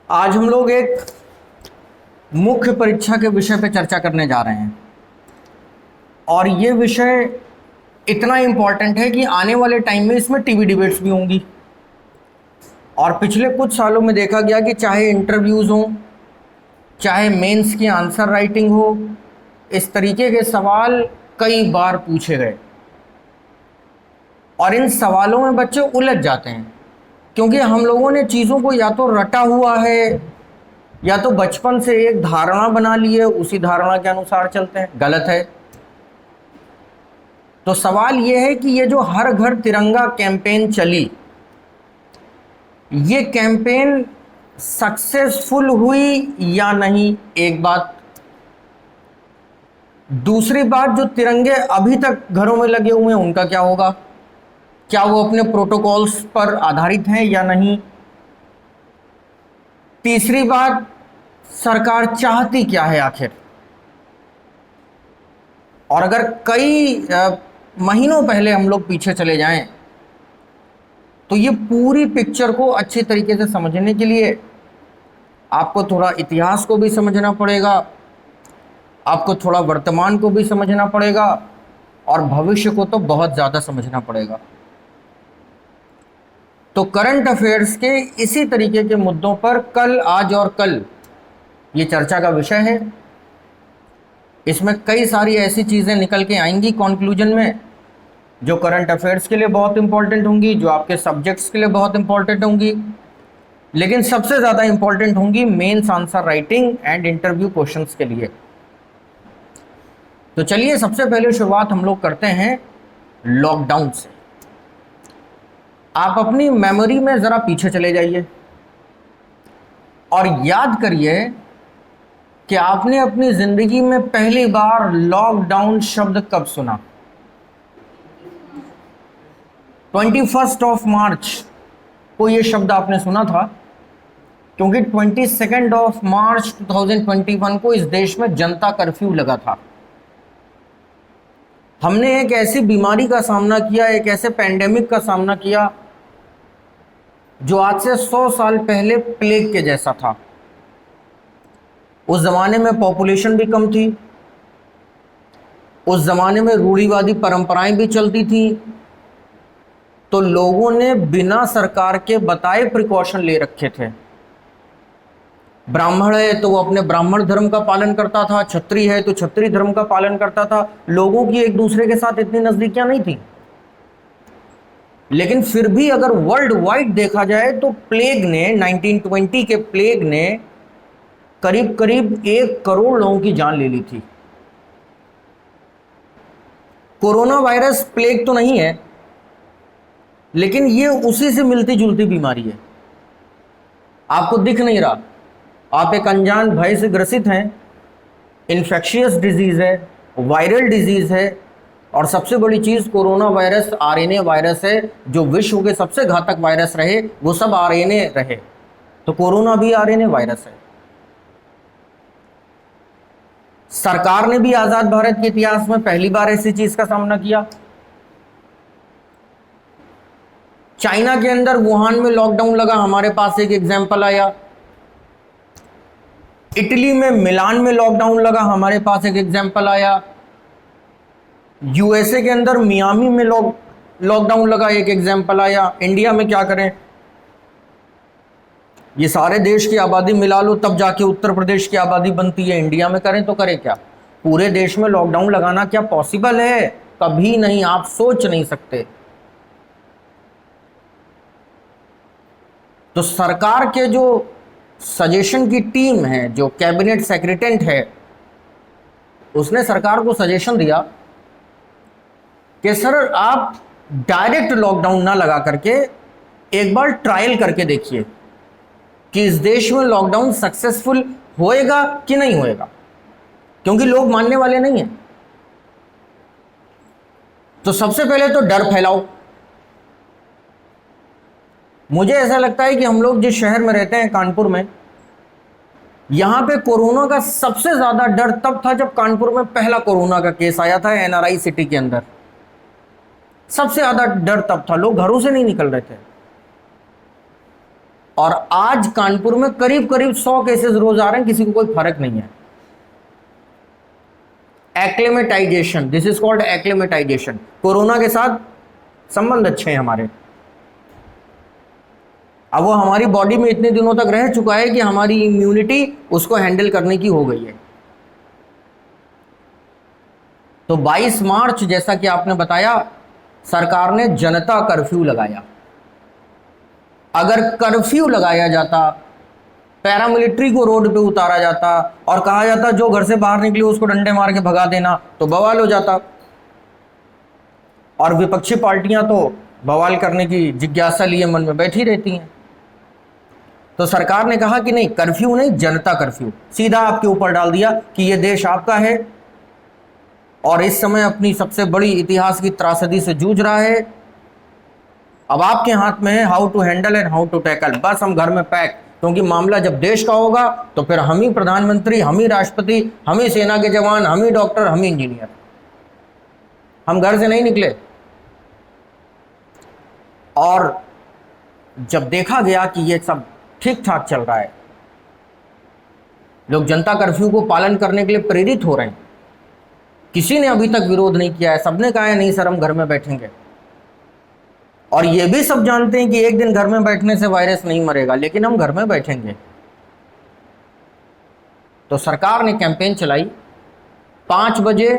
आज हम लोग एक मुख्य परीक्षा के विषय पे चर्चा करने जा रहे हैं और ये विषय इतना इम्पॉर्टेंट है कि आने वाले टाइम में इसमें टीवी डिबेट्स भी होंगी। और पिछले कुछ सालों में देखा गया कि चाहे इंटरव्यूज़ हो, चाहे मेंस की आंसर राइटिंग हो, इस तरीके के सवाल कई बार पूछे गए और इन सवालों में बच्चे उलझ जाते हैं क्योंकि हम लोगों ने चीज़ों को या तो रटा हुआ है या तो बचपन से एक धारणा बना ली है, उसी धारणा के अनुसार चलते हैं। गलत है। तो सवाल यह है कि ये जो हर घर तिरंगा कैंपेन चली, ये कैंपेन सक्सेसफुल हुई या नहीं, एक बात। दूसरी बात, जो तिरंगे अभी तक घरों में लगे हुए हैं उनका क्या होगा, क्या वो अपने प्रोटोकॉल्स पर आधारित हैं या नहीं। तीसरी बात, सरकार चाहती क्या है आखिर। और अगर कई महीनों पहले हम लोग पीछे चले जाएं तो ये पूरी पिक्चर को अच्छी तरीके से समझने के लिए आपको थोड़ा इतिहास को भी समझना पड़ेगा, आपको थोड़ा वर्तमान को भी समझना पड़ेगा और भविष्य को तो बहुत ज़्यादा समझना पड़ेगा। तो करंट अफेयर्स के इसी तरीके के मुद्दों पर कल, आज और कल ये चर्चा का विषय है। इसमें कई सारी ऐसी चीज़ें निकल के आएंगी कंक्लूजन में जो करंट अफेयर्स के लिए बहुत इंपॉर्टेंट होंगी, जो आपके सब्जेक्ट्स के लिए बहुत इंपॉर्टेंट होंगी, लेकिन सबसे ज़्यादा इंपॉर्टेंट होंगी mains answer writing and interview questions के लिए। तो चलिए सबसे पहले शुरुआत हम लोग करते हैं लॉकडाउन से। आप अपनी मेमोरी में ज़रा पीछे चले जाइए और याद करिए कि आपने अपनी ज़िंदगी में पहली बार लॉकडाउन शब्द कब सुना। 21 मार्च को ये शब्द आपने सुना था, क्योंकि 22 मार्च 2021 को इस देश में जनता कर्फ्यू लगा था। हमने एक ऐसी बीमारी का सामना किया, एक ऐसे पैंडेमिक का सामना किया जो आज से 100 साल पहले प्लेग के जैसा था। उस जमाने में पॉपुलेशन भी कम थी, उस जमाने में रूढ़िवादी परंपराएं भी चलती थी, तो लोगों ने बिना सरकार के बताए प्रिकॉशन ले रखे थे। ब्राह्मण है तो वो अपने ब्राह्मण धर्म का पालन करता था, क्षत्रिय है तो क्षत्रिय धर्म का पालन करता था। लोगों की एक दूसरे के साथ इतनी नजदीकियां नहीं थी, लेकिन फिर भी अगर वर्ल्ड वाइड देखा जाए तो प्लेग ने, 1920 के प्लेग ने करीब करीब 1 करोड़ लोगों की जान ले ली थी। कोरोना वायरस प्लेग तो नहीं है, लेकिन ये उसी से मिलती जुलती बीमारी है। आपको दिख नहीं रहा, आप एक अनजान भय से ग्रसित हैं। इन्फेक्शियस डिजीज है, वायरल डिजीज है, और सबसे बड़ी चीज कोरोना वायरस आरएनए वायरस है। जो विश्व के सबसे घातक वायरस रहे वो सब आरएनए रहे, तो कोरोना भी आरएनए वायरस है। सरकार ने भी आजाद भारत के इतिहास में पहली बार ऐसी चीज का सामना किया। चाइना के अंदर वुहान में लॉकडाउन लगा, हमारे पास एक एग्जाम्पल आया। इटली में मिलान में लॉकडाउन लगा, हमारे पास एक एग्जाम्पल आया। यूएसए के अंदर मियामी में लॉकडाउन लगा, एक एग्जाम्पल आया। इंडिया में क्या करें, ये सारे देश की आबादी मिला लो तब जाके उत्तर प्रदेश की आबादी बनती है। इंडिया में करें तो करें क्या, पूरे देश में लॉकडाउन लगाना क्या पॉसिबल है? कभी नहीं, आप सोच नहीं सकते। तो सरकार के जो सजेशन की टीम है, जो कैबिनेट सेक्रेटेरिएट है, उसने सरकार को सजेशन दिया कि सर आप डायरेक्ट लॉकडाउन ना लगा करके एक बार ट्रायल करके देखिए कि इस देश में लॉकडाउन सक्सेसफुल होएगा कि नहीं होएगा, क्योंकि लोग मानने वाले नहीं हैं। तो सबसे पहले तो डर फैलाओ। मुझे ऐसा लगता है कि हम लोग जिस शहर में रहते हैं, कानपुर में, यहां पे कोरोना का सबसे ज्यादा डर तब था जब कानपुर में पहला कोरोना का केस आया था एनआरआई सिटी के अंदर। सबसे ज्यादा डर तब था, लोग घरों से नहीं निकल रहे थे। और आज कानपुर में करीब करीब 100 केसेस रोज आ रहे हैं, किसी को कोई फर्क नहीं है। Acclimatisation, this is called acclimatisation. Corona के साथ संबंध अच्छे हैं हमारे। अब वो हमारी बॉडी में इतने दिनों तक रह चुका है कि हमारी इम्यूनिटी उसको हैंडल करने की हो गई है। तो 22 मार्च जैसा कि आपने बताया, सरकार ने जनता कर्फ्यू लगाया। अगर कर्फ्यू लगाया जाता, पैरामिलिट्री को रोड पे उतारा जाता और कहा जाता जो घर से बाहर निकले उसको डंडे मार के भगा देना, तो बवाल हो जाता। और विपक्षी पार्टियां तो बवाल करने की जिज्ञासा लिए मन में बैठी रहती हैं। तो सरकार ने कहा कि नहीं, कर्फ्यू नहीं, जनता कर्फ्यू, सीधा आपके ऊपर डाल दिया कि ये देश आपका है और इस समय अपनी सबसे बड़ी इतिहास की त्रासदी से जूझ रहा है। अब आपके हाथ में है how to handle and how to tackle. बस हम घर में पैक, क्योंकि मामला जब देश का होगा तो फिर हम ही प्रधानमंत्री, हम ही राष्ट्रपति, हम ही सेना के जवान, हम ही डॉक्टर, हम ही इंजीनियर। हम घर से नहीं निकले। और जब देखा गया कि ये सब ठीक ठाक चल रहा है, लोग जनता कर्फ्यू को पालन करने के लिए प्रेरित हो रहे हैं, किसी ने अभी तक विरोध नहीं किया है, सबने कहा है नहीं सर हम घर में बैठेंगे। और ये भी सब जानते हैं कि एक दिन घर में बैठने से वायरस नहीं मरेगा, लेकिन हम घर में बैठेंगे। तो सरकार ने कैंपेन चलाई 5 बजे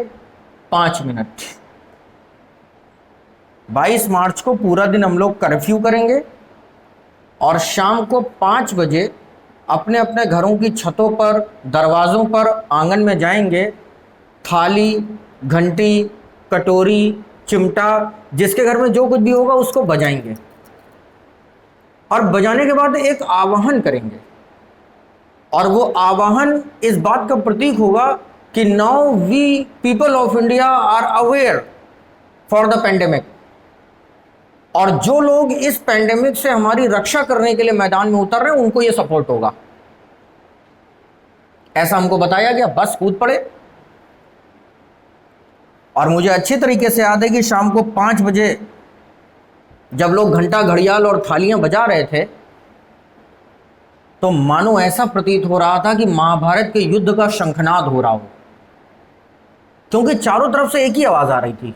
5 मिनट। 22 मार्च को पूरा दिन हम लोग कर्फ्यू करेंगे और शाम को 5 बजे अपने अपने घरों की छतों पर, दरवाज़ों पर, आंगन में जाएंगे, थाली, घंटी, कटोरी, चिमटा, जिसके घर में जो कुछ भी होगा उसको बजाएंगे और बजाने के बाद एक आवाहन करेंगे। और वो आवाहन इस बात का प्रतीक होगा कि now we people of India are aware for the pandemic. और जो लोग इस पेंडेमिक से हमारी रक्षा करने के लिए मैदान में उतर रहे हैं उनको ये सपोर्ट होगा, ऐसा हमको बताया गया। बस कूद पड़े। और मुझे अच्छी तरीके से याद है कि शाम को 5 बजे जब लोग घंटा, घड़ियाल और थालियां बजा रहे थे, तो मानो ऐसा प्रतीत हो रहा था कि महाभारत के युद्ध का शंखनाद हो रहा हो, क्योंकि चारों तरफ से एक ही आवाज आ रही थी।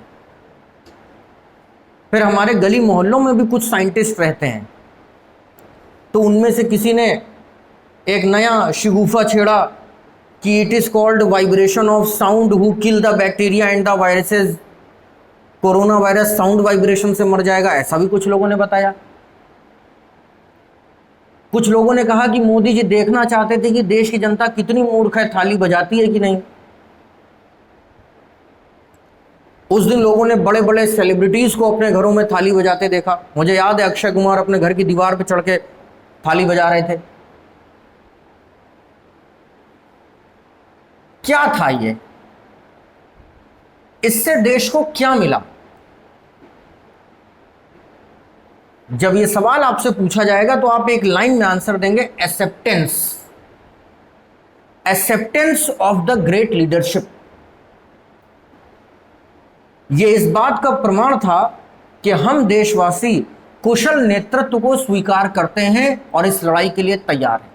फिर हमारे गली मोहल्लों में भी कुछ साइंटिस्ट रहते हैं, तो उनमें से किसी ने एक नया शिगुफा छेड़ा कि it is called vibration of sound who kill the bacteria and the viruses. Corona virus sound vibration से मर जाएगा, ऐसा भी कुछ लोगों ने बताया। कुछ लोगों ने कहा कि मोदी जी देखना चाहते थे कि देश की जनता कितनी मूर्ख है, थाली बजाती है कि नहीं। उस दिन लोगों ने बड़े बड़े सेलिब्रिटीज को अपने घरों में थाली बजाते देखा। मुझे याद है अक्षय कुमार अपने घर की दीवार पर चढ़ के थाली बजा रहे थे। क्या था ये? इससे देश को क्या मिला? जब ये सवाल आपसे पूछा जाएगा तो आप एक लाइन में आंसर देंगे, acceptance. Acceptance of the great leadership. ये इस बात का प्रमाण था कि हम देशवासी कुशल नेतृत्व को स्वीकार करते हैं और इस लड़ाई के लिए तैयार हैं।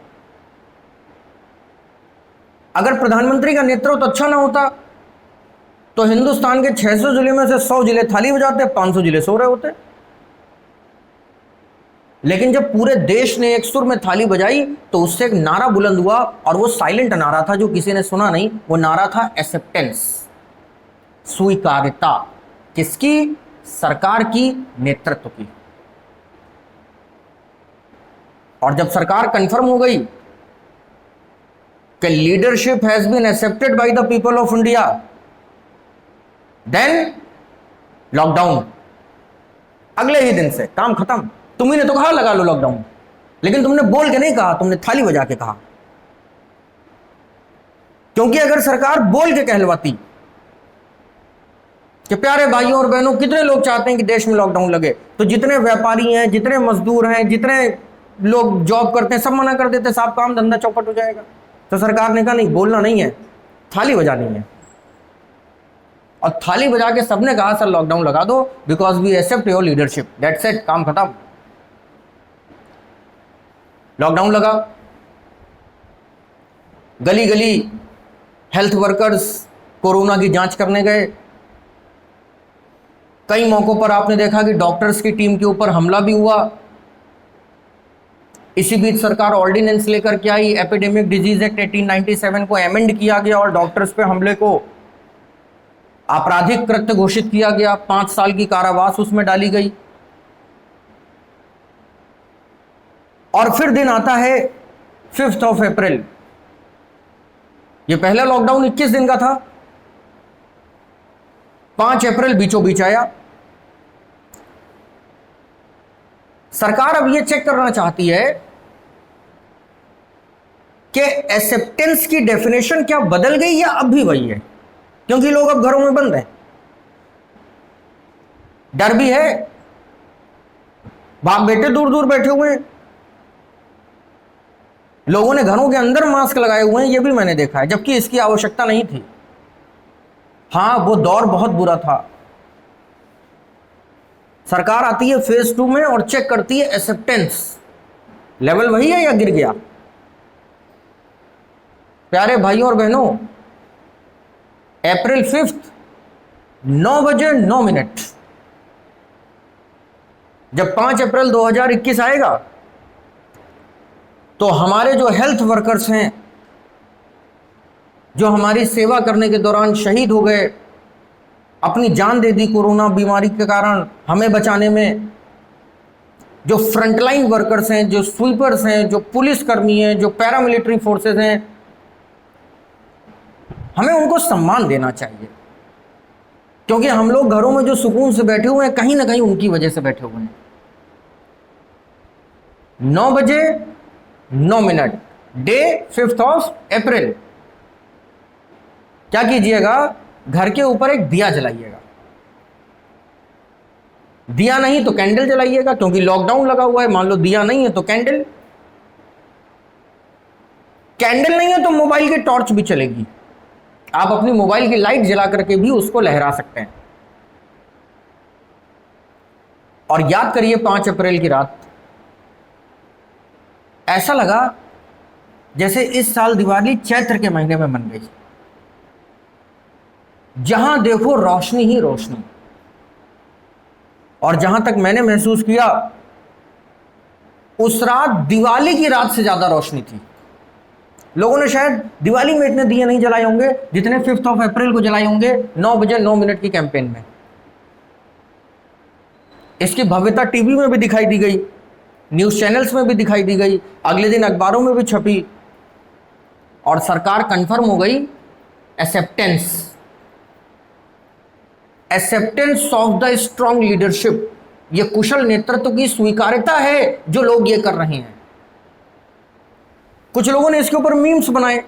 अगर प्रधानमंत्री का नेतृत्व अच्छा ना होता तो हिंदुस्तान के 600 जिले में से 100 जिले थाली बजाते, 500 जिले सो रहे होते। लेकिन जब पूरे देश ने एक सुर में थाली बजाई तो उससे एक नारा बुलंद हुआ, और वो साइलेंट नारा था जो किसी ने सुना नहीं। वो नारा था एक्सेप्टेंस, स्वीकार्यता। किसकी? सरकार की, नेतृत्व की। और जब सरकार कंफर्म हो गई कि leadership has been accepted by the people of India, then lockdown. अगले ही दिन से काम खत्म। तुम्ही ने तो कहा लगा लो लॉकडाउन, लेकिन तुमने बोल के नहीं कहा, तुमने थाली बजा के कहा। क्योंकि अगर सरकार बोल के कहलवाती कि प्यारे भाइयों और बहनों, कितने लोग चाहते हैं कि देश में लॉकडाउन लगे, तो जितने व्यापारी हैं, जितने मजदूर हैं, जितने लोग जॉब करते हैं, सब मना कर देते, सब काम धंधा चौपट हो जाएगा। तो सरकार ने कहा नहीं, बोलना नहीं है, थाली बजानी है। और थाली बजा के सबने कहा सर लॉकडाउन लगा दो, because we accept your leadership. That's it, काम खत्म। लॉकडाउन लगा, गली गली हेल्थ वर्कर्स कोरोना की जांच करने गए। कई मौकों पर आपने देखा कि डॉक्टर्स की टीम के ऊपर हमला भी हुआ। इसी बीच सरकार ऑर्डिनेंस लेकर के आई, एपिडेमिक डिजीज एक्ट 1897 को अमेंड किया गया और डॉक्टर्स पे हमले को आपराधिक कृत्य घोषित किया गया। 5 साल की कारावास उसमें डाली गई। और फिर दिन आता है 5 अप्रैल। ये पहला लॉकडाउन 21 दिन का था। 5 अप्रैल बीचों बीच आया। सरकार अब यह चेक करना चाहती है कि एक्सेप्टेंस की डेफिनेशन क्या बदल गई या अब भी वही है, क्योंकि लोग अब घरों में बंद हैं। डर भी है, बाप बेटे दूर दूर बैठे हुए हैं, लोगों ने घरों के अंदर मास्क लगाए हुए हैं, यह भी मैंने देखा है, जबकि इसकी आवश्यकता नहीं थी। हां, वो दौर बहुत बुरा था। सरकार आती है फेज 2 में और चेक करती है एक्सेप्टेंस लेवल वही है या गिर गया। प्यारे भाइयों और बहनों, अप्रैल 5 9 बजे 9 मिनट, जब 5 अप्रैल 2021 आएगा तो हमारे जो हेल्थ वर्कर्स हैं, जो हमारी सेवा करने के दौरान शहीद हो गए, अपनी जान दे दी कोरोना बीमारी के कारण हमें बचाने में, जो फ्रंटलाइन वर्कर्स हैं, जो स्वीपर्स हैं, जो पुलिस कर्मी हैं, जो पैरामिलिट्री फोर्सेस हैं, हमें उनको सम्मान देना चाहिए। क्योंकि हम लोग घरों में जो सुकून से बैठे हुए हैं, कहीं ना कहीं उनकी वजह से बैठे हुए हैं। 9 बजे 9 मिनट, डे 5 अप्रैल, क्या कीजिएगा, घर के ऊपर एक दिया जलाइएगा। दिया नहीं तो कैंडल जलाइएगा, क्योंकि लॉकडाउन लगा हुआ है। मान लो दिया नहीं है तो कैंडल, कैंडल नहीं है तो मोबाइल की टॉर्च भी चलेगी। आप अपनी मोबाइल की लाइट जला करके भी उसको लहरा सकते हैं। और याद करिए 5 अप्रैल की रात, ऐसा लगा जैसे इस साल दिवाली चैत्र के महीने में मन गई। जहां देखो रोशनी ही रोशनी। और जहां तक मैंने महसूस किया, उस रात दिवाली की रात से ज्यादा रोशनी थी। लोगों ने शायद दिवाली में इतने दिए नहीं जलाए होंगे जितने 5 अप्रैल को जलाए होंगे 9 बजे 9 मिनट की कैंपेन में। इसकी भव्यता टीवी में भी दिखाई दी गई, न्यूज चैनल्स में भी दिखाई दी गई, अगले दिन अखबारों में भी छपी, और सरकार कंफर्म हो गई। Acceptance of the strong leadership, यह कुशल नेतृत्व की स्वीकार्यता है जो लोग ये कर रहे हैं। कुछ लोगों ने इसके ऊपर मीम्स बनाए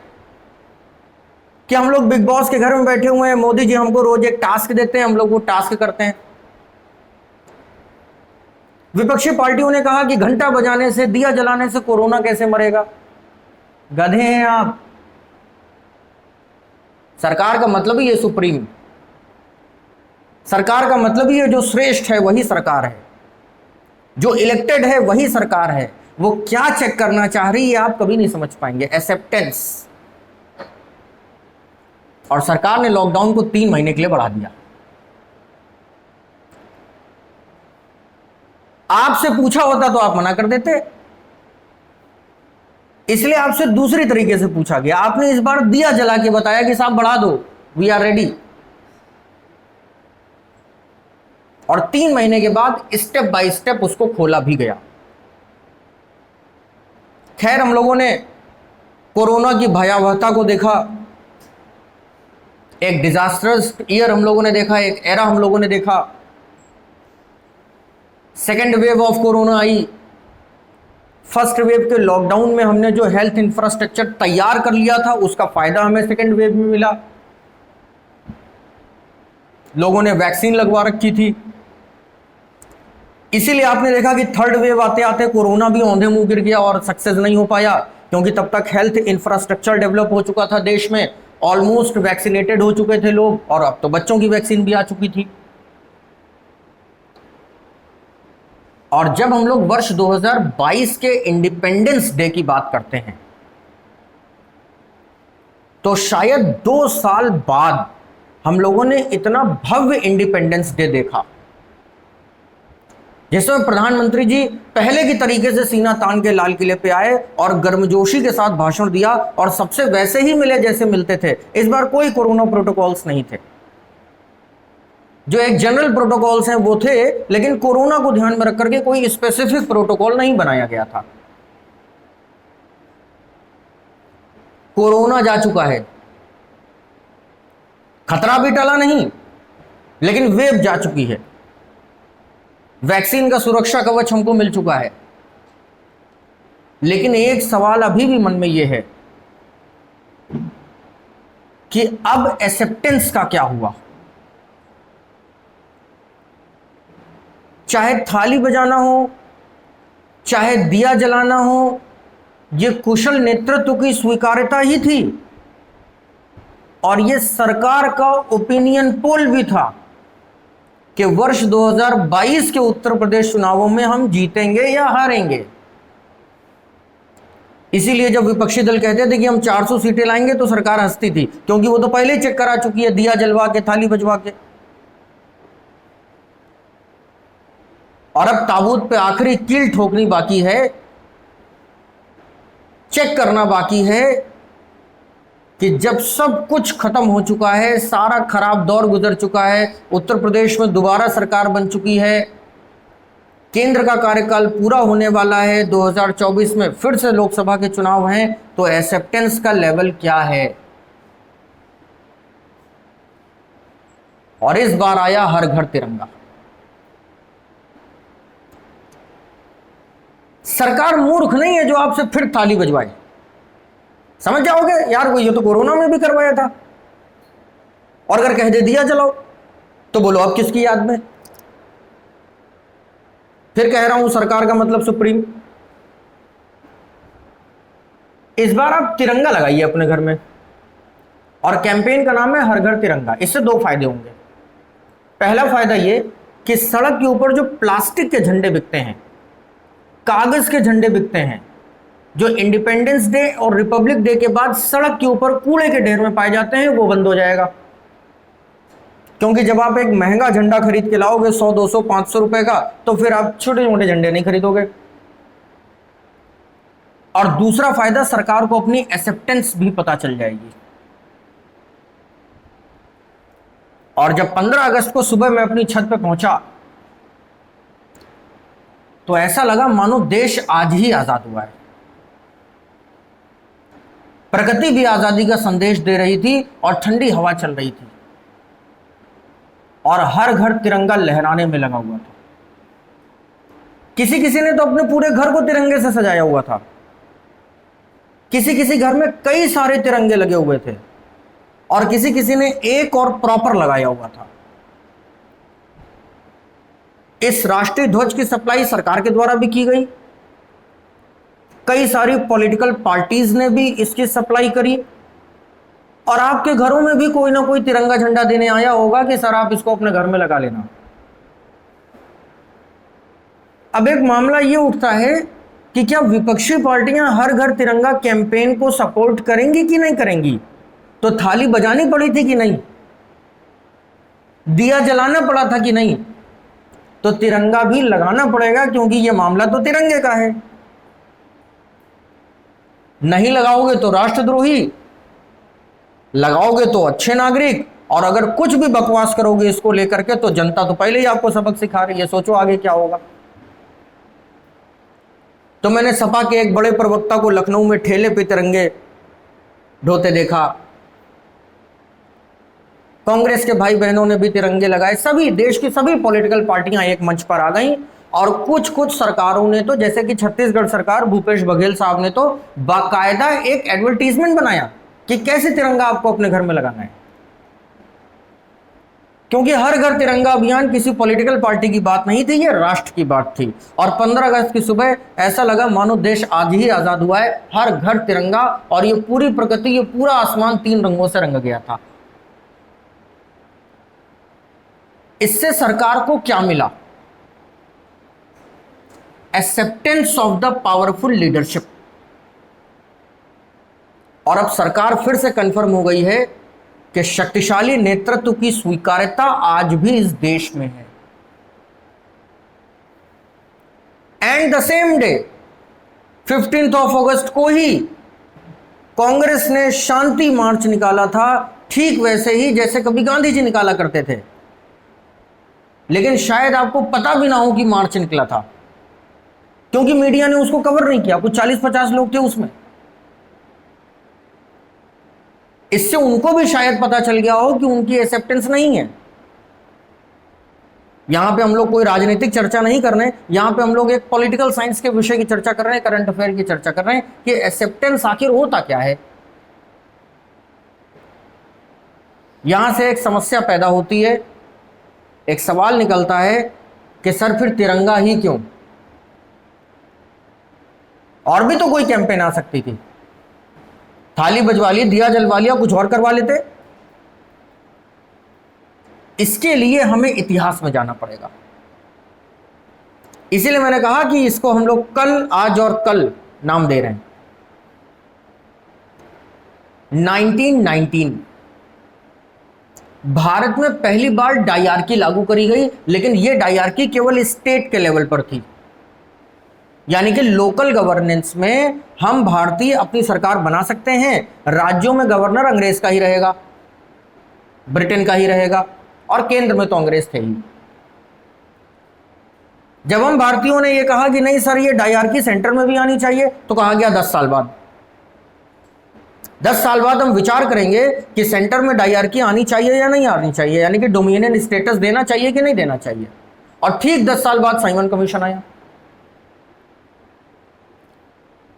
कि हम लोग बिग बॉस के घर में बैठे हुए हैं, मोदी जी हमको रोज एक टास्क देते हैं, हम लोग वो टास्क करते हैं। विपक्षी पार्टियों ने कहा कि घंटा बजाने से, दिया जलाने से कोरोना कैसे मरेगा, गधे हैं आप। सरकार का मतलब ही ये सुप्रीम, सरकार का मतलब ही ये जो श्रेष्ठ है वही सरकार है, जो इलेक्टेड है वही सरकार है। वो क्या चेक करना चाह रही है आप कभी नहीं समझ पाएंगे, एक्सेप्टेंस। और सरकार ने लॉकडाउन को 3 महीने के लिए बढ़ा दिया। आपसे पूछा होता तो आप मना कर देते, इसलिए आपसे दूसरी तरीके से पूछा गया। आपने इस बार दिया जला के बताया कि साहब बढ़ा दो, वी आर रेडी। और 3 महीने के बाद स्टेप बाय स्टेप उसको खोला भी गया। खैर, हम लोगों ने कोरोना की भयावहता को देखा, एक डिजास्टर्स ईयर हम लोगों ने देखा, एक एरा हम लोगों ने देखा। Second wave of corona I. First wave के लॉकडाउन में हमने जो हेल्थ इंफ्रास्ट्रक्चर तैयार कर लिया था, उसका फायदा हमें सेकेंड वेव में मिला। लोगों ने वैक्सीन लगवा रखी थी। इसीलिए आपने देखा कि थर्ड वेव आते आते कोरोना भी औंधे मुंह गिर गया और सक्सेस नहीं हो पाया, क्योंकि तब तक हेल्थ इंफ्रास्ट्रक्चर डेवलप हो चुका था देश में, ऑलमोस्ट वैक्सीनेटेड हो चुके थे लोग, और अब तो बच्चों की वैक्सीन भी आ चुकी थी। और जब हम लोग वर्ष 2022 के इंडिपेंडेंस डे की बात करते हैं तो शायद 2 साल बाद हम लोगों ने इतना भव्य इंडिपेंडेंस डे देखा जिसमें प्रधानमंत्री जी पहले की तरीके से सीना तान के लाल किले पे आए और गर्मजोशी के साथ भाषण दिया और सबसे वैसे ही मिले जैसे मिलते थे। इस बार कोई कोरोना प्रोटोकॉल्स नहीं थे, जो एक जनरल प्रोटोकॉल्स हैं वो थे, लेकिन कोरोना को ध्यान में रख करके कोई स्पेसिफिक प्रोटोकॉल नहीं बनाया गया था। कोरोना जा चुका है, खतरा भी टला नहीं, लेकिन वेव जा चुकी है। वैक्सीन का सुरक्षा कवच हमको मिल चुका है, लेकिन एक सवाल अभी भी मन में यह है कि अब एक्सेप्टेंस का क्या हुआ। चाहे थाली बजाना हो, चाहे दिया जलाना हो, यह कुशल नेतृत्व की स्वीकार्यता ही थी और यह सरकार का ओपिनियन पोल भी था कि वर्ष 2022 के उत्तर प्रदेश चुनावों में हम जीतेंगे या हारेंगे। इसीलिए जब विपक्षी दल कहते थे कि हम 400 सीटें लाएंगे तो सरकार हंसती थी, क्योंकि वो तो पहले ही चेक करा चुकी है दिया जलवा के, थाली बजवा के। और अब ताबूत पे आखिरी कील ठोकनी बाकी है, चेक करना बाकी है कि जब सब कुछ खत्म हो चुका है, सारा खराब दौर गुजर चुका है, उत्तर प्रदेश में दोबारा सरकार बन चुकी है, केंद्र का कार्यकाल पूरा होने वाला है, 2024 में फिर से लोकसभा के चुनाव हैं, तो एक्सेप्टेंस का लेवल क्या है। और इस बार आया हर घर तिरंगा। सरकार मूर्ख नहीं है जो आपसे फिर थाली बजवाए। समझ जाओगे यार, वो ये तो कोरोना में भी करवाया था, और अगर कह दे दिया जलाओ तो बोलो अब किसकी याद में। फिर कह रहा हूं सरकार का मतलब सुप्रीम। इस बार आप तिरंगा लगाइए अपने घर में, और कैंपेन का नाम है हर घर तिरंगा। इससे 2 फायदे होंगे। पहला फायदा ये कि सड़क के ऊपर जो प्लास्टिक के झंडे बिकते हैं, कागज के झंडे बिकते हैं, जो इंडिपेंडेंस डे और रिपब्लिक डे के बाद सड़क के ऊपर कूड़े के ढेर में पाए जाते हैं, वो बंद हो जाएगा। क्योंकि जब आप एक महंगा झंडा खरीद के लाओगे 100, 200, 500 रुपए का, तो फिर आप छोटे मोटे झंडे नहीं खरीदोगे। और दूसरा फायदा, सरकार को अपनी एक्सेप्टेंस भी पता चल जाएगी। और जब 15 अगस्त को सुबह मैं अपनी छत पे पहुंचा तो ऐसा लगा मानो देश आज ही आजाद हुआ है। प्रकृति भी आजादी का संदेश दे रही थी और ठंडी हवा चल रही थी, और हर घर तिरंगा लहराने में लगा हुआ था। किसी किसी ने तो अपने पूरे घर को तिरंगे से सजाया हुआ था, किसी किसी घर में कई सारे तिरंगे लगे हुए थे, और किसी किसी ने एक और प्रॉपर लगाया हुआ था। इस राष्ट्रीय ध्वज की सप्लाई सरकार के द्वारा भी की गई, कई सारी पॉलिटिकल पार्टीज ने भी इसकी सप्लाई करी, और आपके घरों में भी कोई ना कोई तिरंगा झंडा देने आया होगा कि सर आप इसको अपने घर में लगा लेना। अब एक मामला ये उठता है कि क्या विपक्षी पार्टियां हर घर तिरंगा कैंपेन को सपोर्ट करेंगी कि नहीं करेंगी। तो थाली बजानी पड़ी थी कि नहीं, दिया जलाना पड़ा था कि नहीं, तो तिरंगा भी लगाना पड़ेगा, क्योंकि यह मामला तो तिरंगे का है। नहीं लगाओगे तो राष्ट्रद्रोही, लगाओगे तो अच्छे नागरिक, और अगर कुछ भी बकवास करोगे इसको लेकर के तो जनता तो पहले ही आपको सबक सिखा रही है। सोचो आगे क्या होगा। तो मैंने सपा के एक बड़े प्रवक्ता को लखनऊ में ठेले पे तिरंगे ढोते देखा, कांग्रेस के भाई बहनों ने भी तिरंगे लगाए, सभी देश की सभी पॉलिटिकल पार्टियां एक मंच पर आ गईं, और कुछ कुछ सरकारों ने तो, जैसे कि छत्तीसगढ़ सरकार, भूपेश बघेल साहब ने तो बाकायदा एक एडवर्टीजमेंट बनाया कि कैसे तिरंगा आपको अपने घर में लगाना है। क्योंकि हर घर तिरंगा अभियान किसी पॉलिटिकल पार्टी की बात नहीं थी, ये राष्ट्र की बात थी। और 15 अगस्त की सुबह ऐसा लगा मानो देश आज ही आजाद हुआ है, हर घर तिरंगा, और ये पूरी प्रकृति, ये पूरा आसमान 3 रंगों से रंग गया था। इससे सरकार को क्या मिला? Acceptance of the powerful leadership. और अब सरकार फिर से कंफर्म हो गई है कि शक्तिशाली नेतृत्व की स्वीकार्यता आज भी इस देश में है। एंड द सेम डे 15 अगस्त को ही कांग्रेस ने शांति मार्च निकाला था, ठीक वैसे ही जैसे कभी गांधी जी निकाला करते थे। लेकिन शायद आपको पता भी ना हो कि मार्च निकला था, क्योंकि मीडिया ने उसको कवर नहीं किया। कुछ 40-50 लोग थे उसमें। इससे उनको भी शायद पता चल गया हो कि उनकी एक्सेप्टेंस नहीं है। यहां पे हम लोग कोई राजनीतिक चर्चा नहीं कर रहे हैं, यहां पे हम लोग एक पॉलिटिकल साइंस के विषय की चर्चा कर रहे हैं, करंट अफेयर की चर्चा कर रहे हैं कि एक्सेप्टेंस आखिर होता क्या है। यहां से एक समस्या पैदा होती है, एक सवाल निकलता है कि सर फिर तिरंगा ही क्यों? और भी तो कोई कैंपेन आ सकती थी, थाली बजवा ली, दिया जलवा लिया, कुछ और करवा लेते। इसके लिए हमें इतिहास में जाना पड़ेगा। इसीलिए मैंने कहा कि इसको हम लोग कल, आज और कल नाम दे रहे हैं। 1919 भारत में पहली बार डायरकी लागू करी गई, लेकिन यह डायरकी केवल स्टेट के लेवल पर थी। यानी कि लोकल गवर्नेंस में हम भारतीय अपनी सरकार बना सकते हैं, राज्यों में गवर्नर अंग्रेज का ही रहेगा, ब्रिटेन का ही रहेगा, और केंद्र में तो अंग्रेज थे ही। जब हम भारतीयों ने यह कहा कि नहीं सर ये डायरकी सेंटर में भी आनी चाहिए, तो कहा गया 10 साल बाद। 10 साल बाद हम विचार करेंगे कि सेंटर में डायरकी आनी चाहिए या नहीं आनी चाहिए, यानी कि डोमिनियन स्टेटस देना चाहिए कि नहीं देना चाहिए। और ठीक 10 साल बाद साइमन कमीशन आया।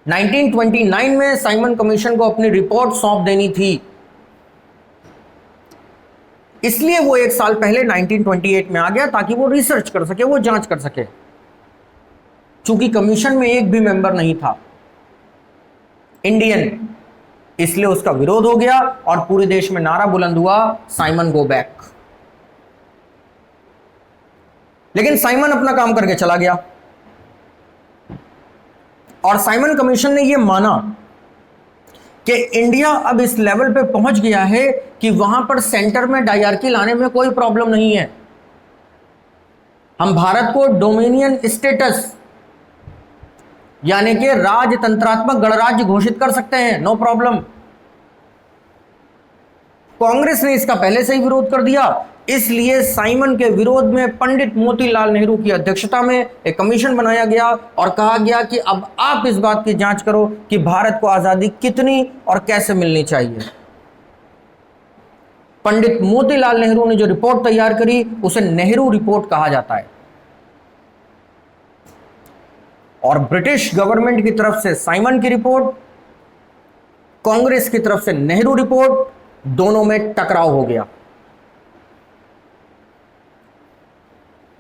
1929 में साइमन कमीशन को अपनी रिपोर्ट सौंप देनी थी, इसलिए वो एक साल पहले 1928 में आ गया, ताकि वो रिसर्च कर सके, वो जांच कर सके। चूंकि कमीशन में एक भी मेंबर नहीं था इंडियन, इसलिए उसका विरोध हो गया और पूरे देश में नारा बुलंद हुआ, साइमन गो बैक। लेकिन साइमन अपना काम करके चला गया और साइमन कमीशन ने यह माना कि इंडिया अब इस लेवल पे पहुंच गया है कि वहां पर सेंटर में डायरकी लाने में कोई प्रॉब्लम नहीं है। हम भारत को डोमिनियन स्टेटस यानी कि राजतंत्रात्मक गणराज्य घोषित कर सकते हैं, नो प्रॉब्लम। कांग्रेस ने इसका पहले से ही विरोध कर दिया, इसलिए साइमन के विरोध में पंडित मोतीलाल नेहरू की अध्यक्षता में एक कमीशन बनाया गया और कहा गया कि अब आप इस बात की जांच करो कि भारत को आजादी कितनी और कैसे मिलनी चाहिए। पंडित मोतीलाल नेहरू ने जो रिपोर्ट तैयार करी उसे नेहरू रिपोर्ट कहा जाता है, और ब्रिटिश गवर्नमेंट की तरफ से साइमन की रिपोर्ट, कांग्रेस की तरफ से नेहरू रिपोर्ट, दोनों में टकराव हो गया।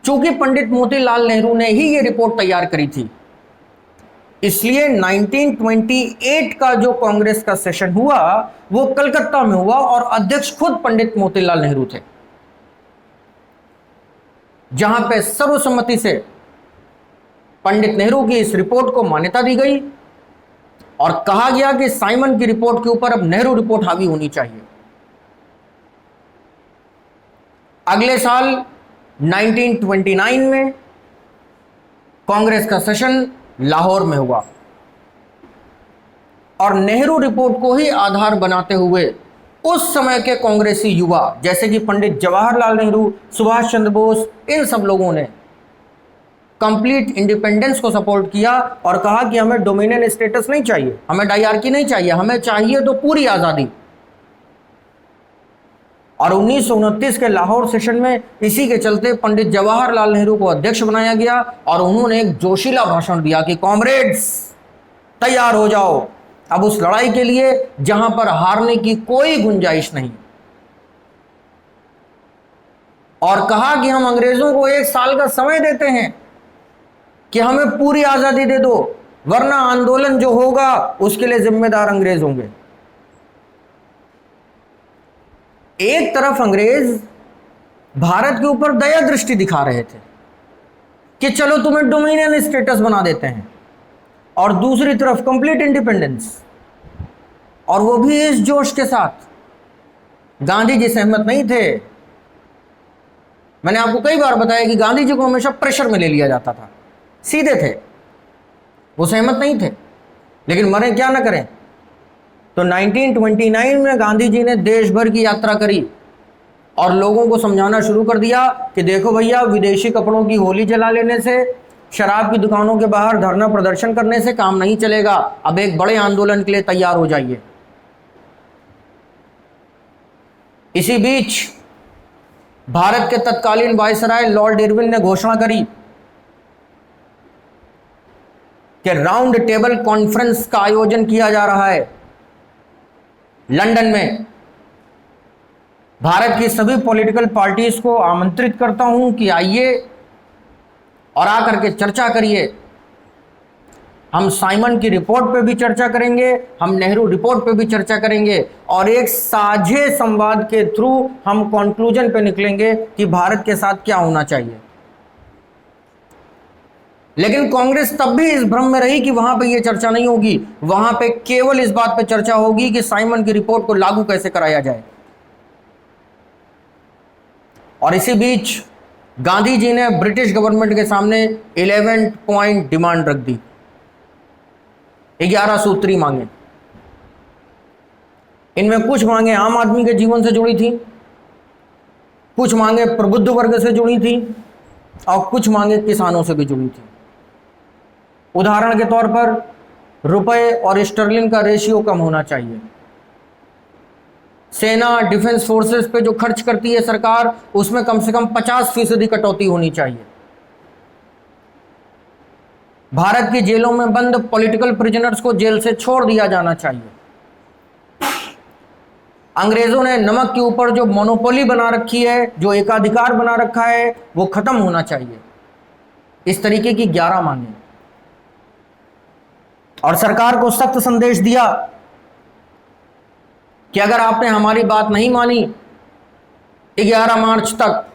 चूंकि पंडित मोतीलाल नेहरू ने ही यह रिपोर्ट तैयार करी थी, इसलिए 1928 का जो कांग्रेस का सेशन हुआ वो कलकत्ता में हुआ और अध्यक्ष खुद पंडित मोतीलाल नेहरू थे, जहां पे सर्वसम्मति से पंडित नेहरू की इस रिपोर्ट को मान्यता दी गई और कहा गया कि साइमन की रिपोर्ट के ऊपर अब नेहरू रिपोर्ट हावी होनी चाहिए। अगले साल 1929 में कांग्रेस का सेशन लाहौर में हुआ और नेहरू रिपोर्ट को ही आधार बनाते हुए उस समय के कांग्रेसी युवा जैसे कि पंडित जवाहरलाल नेहरू, सुभाष चंद्र बोस, इन सब लोगों ने कंप्लीट इंडिपेंडेंस को सपोर्ट किया और कहा कि हमें डोमिनियन स्टेटस नहीं चाहिए, हमें डायरकी नहीं चाहिए, हमें चाहिए तो पूरी आजादी। और 1929 के लाहौर सेशन में इसी के चलते पंडित जवाहरलाल नेहरू को अध्यक्ष बनाया गया और उन्होंने एक जोशीला भाषण दिया कि कॉमरेड्स तैयार हो जाओ अब उस लड़ाई के लिए जहां पर हारने की कोई गुंजाइश नहीं। और कहा कि हम अंग्रेजों को 1 साल का समय देते हैं कि हमें पूरी आजादी दे दो, वरना आंदोलन जो होगा उसके लिए जिम्मेदार अंग्रेज होंगे। एक तरफ अंग्रेज भारत के ऊपर दया दृष्टि दिखा रहे थे कि चलो तुम्हें डोमिनियन स्टेटस बना देते हैं, और दूसरी तरफ कंप्लीट इंडिपेंडेंस, और वो भी इस जोश के साथ। गांधी जी सहमत नहीं थे। मैंने आपको कई बार बताया कि गांधी जी को हमेशा प्रेशर में ले लिया जाता था, सीधे थे, वो सहमत नहीं थे। लेकिन मरे क्या ना करें, तो 1929 में गांधी जी ने देश भर की यात्रा करी और लोगों को समझाना शुरू कर दिया कि देखो भैया, विदेशी कपड़ों की होली जला लेने से, शराब की दुकानों के बाहर धरना प्रदर्शन करने से काम नहीं चलेगा, अब एक बड़े आंदोलन के लिए तैयार हो जाइए। इसी बीच भारत के तत्कालीन वायसराय लॉर्ड इरविन ने घोषणा करी कि राउंड टेबल कॉन्फ्रेंस का आयोजन किया जा रहा है लंदन में। भारत की सभी पॉलिटिकल पार्टीज को आमंत्रित करता हूं कि आइए और आकर के चर्चा करिए। हम साइमन की रिपोर्ट पे भी चर्चा करेंगे, हम नेहरू रिपोर्ट पे भी चर्चा करेंगे, और एक साझे संवाद के थ्रू हम कंक्लूजन पे निकलेंगे कि भारत के साथ क्या होना चाहिए। लेकिन कांग्रेस तब भी इस भ्रम में रही कि वहां पे ये चर्चा नहीं होगी, वहां पे केवल इस बात पे चर्चा होगी कि साइमन की रिपोर्ट को लागू कैसे कराया जाए। और इसी बीच गांधी जी ने ब्रिटिश गवर्नमेंट के सामने 11 पॉइंट डिमांड रख दी, 11 सूत्री मांगे। इनमें कुछ मांगे आम आदमी के जीवन से जुड़ी थी, कुछ मांगे प्रबुद्ध वर्ग से जुड़ी थी, और कुछ मांगे किसानों से भी जुड़ी थी। उदाहरण के तौर पर रुपए और स्टर्लिंग का रेशियो कम होना चाहिए। सेना डिफेंस फोर्सेस पे जो खर्च करती है सरकार, उसमें कम से कम 50% कटौती होनी चाहिए। भारत की जेलों में बंद पॉलिटिकल प्रिजनर्स को जेल से छोड़ दिया जाना चाहिए। अंग्रेजों ने नमक के ऊपर जो मोनोपोली बना रखी है, जो एकाधिकार बना रखा है, वो खत्म होना चाहिए। इस तरीके की 11 मांगे, और सरकार को सख्त संदेश दिया कि अगर आपने हमारी बात नहीं मानी 11 मार्च तक,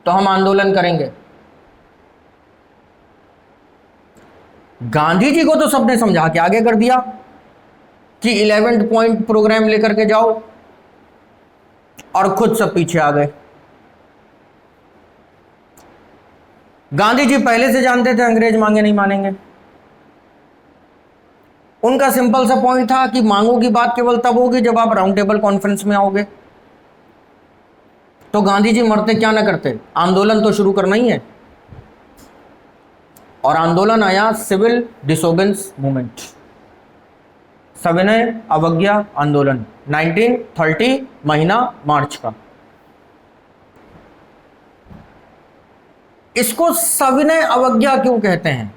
तो हम आंदोलन करेंगे। गांधी जी को तो सबने समझा के आगे कर दिया कि 11 पॉइंट प्रोग्राम लेकर के जाओ, और खुद सब पीछे आ गए। गांधी जी पहले से जानते थे अंग्रेज मांगे नहीं मानेंगे। उनका सिंपल सा पॉइंट था कि मांगों की बात केवल तब होगी जब आप राउंड टेबल कॉन्फ्रेंस में आओगे। तो गांधी जी मरते क्या ना करते, आंदोलन तो शुरू करना ही है। और आंदोलन आया सिविल डिसोबेंस मूवमेंट, सविनय अवज्ञा आंदोलन, 1930 महीना मार्च का। इसको सविनय अवज्ञा क्यों कहते हैं?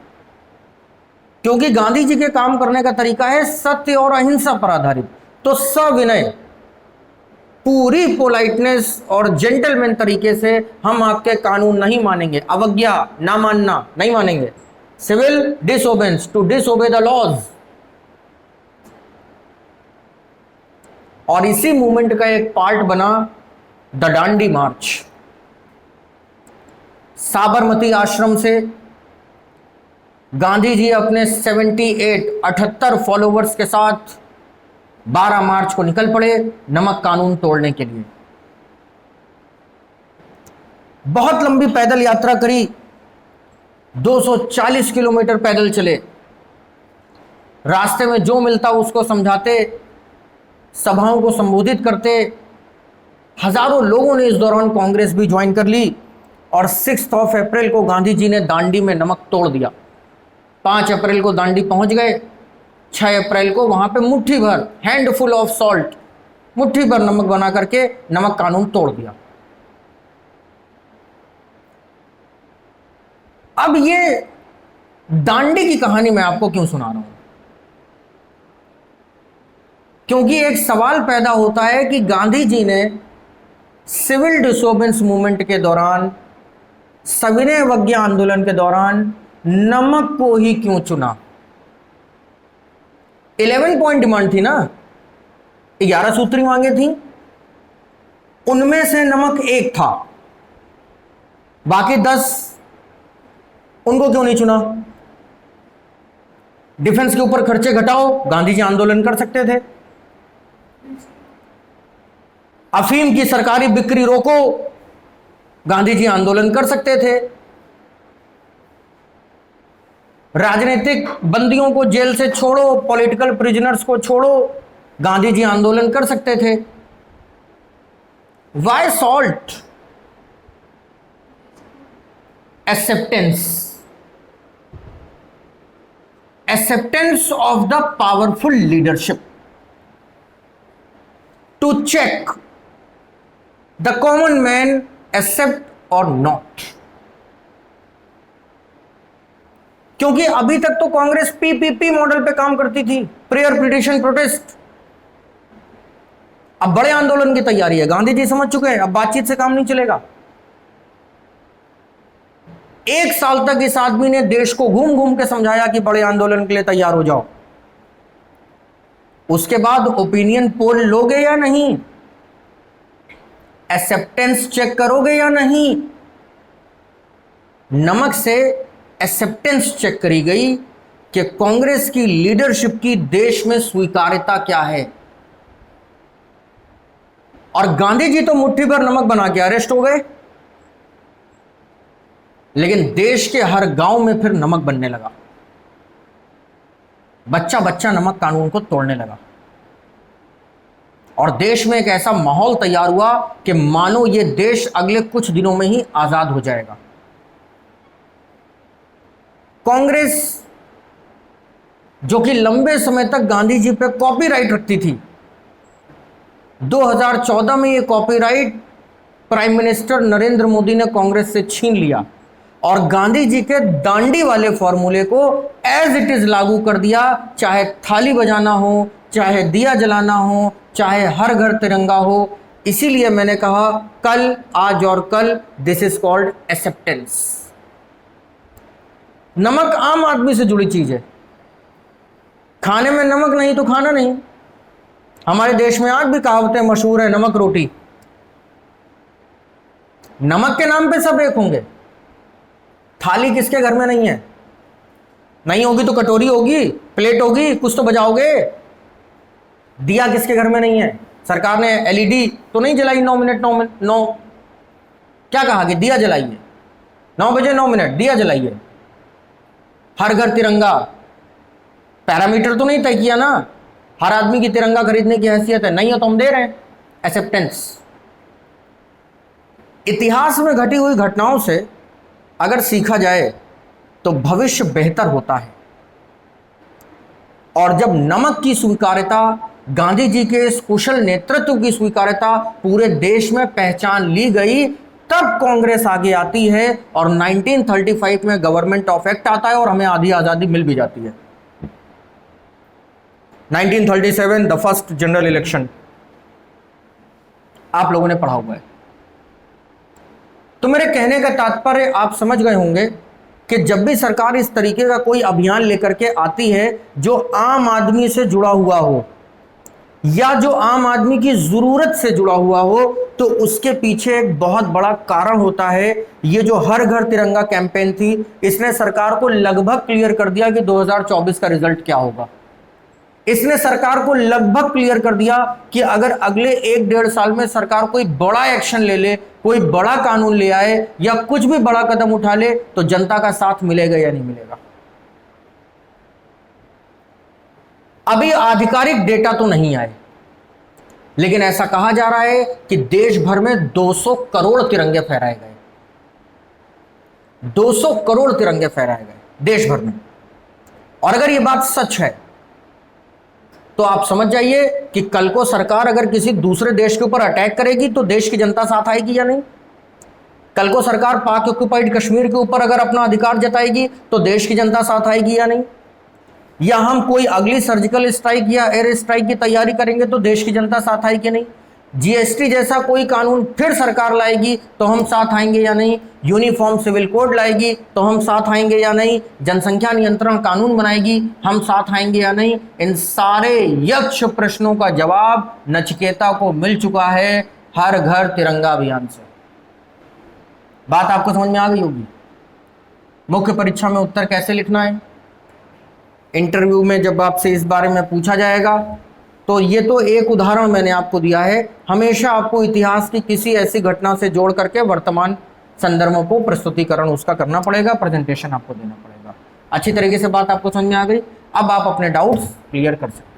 क्योंकि गांधी जी के काम करने का तरीका है सत्य और अहिंसा पर आधारित। तो सविनय, पूरी पोलाइटनेस और जेंटलमैन तरीके से हम आपके कानून नहीं मानेंगे। अवज्ञा, ना मानना, नहीं मानेंगे। Civil disobedience, to disobey the laws. और इसी मूवमेंट का एक पार्ट बना द डांडी मार्च। साबरमती आश्रम से गांधी जी अपने 78 फॉलोवर्स के साथ 12 मार्च को निकल पड़े नमक कानून तोड़ने के लिए। बहुत लंबी पैदल यात्रा करी, 240 किलोमीटर पैदल चले, रास्ते में जो मिलता उसको समझाते, सभाओं को संबोधित करते। हजारों लोगों ने इस दौरान कांग्रेस भी ज्वाइन कर ली, और 6 अप्रैल को गांधी जी ने दांडी में नमक तोड़ दिया। 5 अप्रैल को दांडी पहुंच गए, 6 अप्रैल को वहां पे मुट्ठी भर, हैंडफुल ऑफ सॉल्ट, मुट्ठी भर नमक बना करके नमक कानून तोड़ दिया। अब ये दांडी की कहानी मैं आपको क्यों सुना रहा हूं? क्योंकि एक सवाल पैदा होता है कि गांधी जी ने सिविल डिसोबेंस मूवमेंट के दौरान, सविनय अवज्ञा आंदोलन के दौरान नमक को ही क्यों चुना? 11 पॉइंट डिमांड थी ना, 11 सूत्री मांगे थी, उनमें से नमक एक था, बाकी 10 उनको क्यों नहीं चुना? डिफेंस के ऊपर खर्चे घटाओ, गांधी जी आंदोलन कर सकते थे। अफीम की सरकारी बिक्री रोको, गांधी जी आंदोलन कर सकते थे। राजनीतिक बंदियों को जेल से छोड़ो, पॉलिटिकल प्रिजनर्स को छोड़ो, गांधी जी आंदोलन कर सकते थे। Why salt? acceptance of the powerful leadership to check the common man accept or not। क्योंकि अभी तक तो कांग्रेस पीपीपी मॉडल पे काम करती थी, प्रेयर पिटिशन प्रोटेस्ट। अब बड़े आंदोलन की तैयारी है, गांधी जी समझ चुके हैं अब बातचीत से काम नहीं चलेगा। एक साल तक इस आदमी ने देश को घूम घूम के समझाया कि बड़े आंदोलन के लिए तैयार हो जाओ। उसके बाद ओपिनियन पोल लोगे या नहीं? एक्सेप्टेंस चेक करोगे या नहीं? नमक से एक्सेप्टेंस चेक करी गई कि कांग्रेस की लीडरशिप की देश में स्वीकार्यता क्या है। और गांधी जी तो मुट्ठी भर नमक बना के अरेस्ट हो गए, लेकिन देश के हर गांव में फिर नमक बनने लगा। बच्चा बच्चा नमक कानून को तोड़ने लगा और देश में एक ऐसा माहौल तैयार हुआ कि मानो यह देश अगले कुछ दिनों में ही आजाद हो जाएगा। कांग्रेस जो कि लंबे समय तक गांधी जी पे कॉपीराइट रखती थी, 2014 में यह copyright prime minister Narendra Modi ने कांग्रेस से छीन लिया और गांधी जी के दांडी वाले फॉर्मूले को एज इट इज लागू कर दिया। चाहे थाली बजाना हो, चाहे दिया जलाना हो, चाहे हर घर तिरंगा हो। इसीलिए मैंने कहा कल, आज और कल, दिस इज कॉल्ड एक्सेप्टेंस। नमक आम आदमी से जुड़ी चीज है। खाने में नमक नहीं तो खाना नहीं। हमारे देश में आज भी कहावतें मशहूर है, नमक रोटी। नमक के नाम पे सब एक होंगे। थाली किसके घर में नहीं है? नहीं होगी तो कटोरी होगी, प्लेट होगी, कुछ तो बजाओगे। दिया किसके घर में नहीं है? सरकार ने एलईडी तो नहीं जलाई 9 मिनट 9 क्या कहा कि दिया जलाइए, 9 बजे 9 मिनट दिया जलाइए। हर घर तिरंगा, पैरामीटर तो नहीं तय किया ना, हर आदमी की तिरंगा खरीदने की हैसियत है, नहीं हो तो हम दे रहे हैं। एक्सेप्टेंस। इतिहास में घटी हुई घटनाओं से अगर सीखा जाए तो भविष्य बेहतर होता है। और जब नमक की स्वीकार्यता, गांधी जी के इस कुशल नेतृत्व की स्वीकार्यता पूरे देश में पहचान ली गई, तब कांग्रेस आगे आती है और 1935 में गवर्नमेंट ऑफ एक्ट आता है और हमें आधी आजादी मिल भी जाती है। 1937 द फर्स्ट जनरल इलेक्शन, आप लोगों ने पढ़ा हुआ है। तो मेरे कहने का तात्पर्य आप समझ गए होंगे कि जब भी सरकार इस तरीके का कोई अभियान लेकर के आती है जो आम आदमी से जुड़ा हुआ हो या जो आम आदमी की जरूरत से जुड़ा हुआ हो, तो उसके पीछे एक बहुत बड़ा कारण होता है। ये जो हर घर तिरंगा कैंपेन थी, इसने सरकार को लगभग क्लियर कर दिया कि 2024 का रिजल्ट क्या होगा। इसने सरकार को लगभग क्लियर कर दिया कि अगर अगले 1-1.5 साल में सरकार कोई बड़ा एक्शन ले ले, कोई बड़ा कानून ले आए या कुछ भी बड़ा कदम उठा ले, तो जनता का साथ मिलेगा या नहीं मिलेगा। अभी आधिकारिक डेटा तो नहीं आए, लेकिन ऐसा कहा जा रहा है कि देश भर में 200 करोड़ तिरंगे फहराए गए। 200 करोड़ तिरंगे फहराए गए देश भर में। और अगर यह बात सच है तो आप समझ जाइए कि कल को सरकार अगर किसी दूसरे देश के ऊपर अटैक करेगी तो देश की जनता साथ आएगी या नहीं। कल को सरकार पाक ऑक्युपाइड कश्मीर के ऊपर अगर अपना अधिकार जताएगी तो देश की जनता साथ आएगी या नहीं। या हम कोई अगली सर्जिकल स्ट्राइक या एयर स्ट्राइक की तैयारी करेंगे तो देश की जनता साथ आएगी या नहीं। जीएसटी जैसा कोई कानून फिर सरकार लाएगी तो हम साथ आएंगे या नहीं। यूनिफॉर्म सिविल कोड लाएगी तो हम साथ आएंगे या नहीं। जनसंख्या नियंत्रण कानून बनाएगी, हम साथ आएंगे या नहीं। इन सारे यक्ष प्रश्नों का जवाब नचिकेता को मिल चुका है हर घर तिरंगा अभियान से। बात आपको समझ में आ गई होगी। मुख्य परीक्षा में उत्तर कैसे लिखना है, इंटरव्यू में जब आपसे इस बारे में पूछा जाएगा। तो ये तो एक उदाहरण मैंने आपको दिया है। हमेशा आपको इतिहास की किसी ऐसी घटना से जोड़ करके वर्तमान संदर्भों को प्रस्तुतिकरण उसका करना पड़ेगा, प्रेजेंटेशन आपको देना पड़ेगा। अच्छी तरीके से बात आपको समझ में आ गई। अब आप अपने डाउट्स क्लियर कर सकते हैं।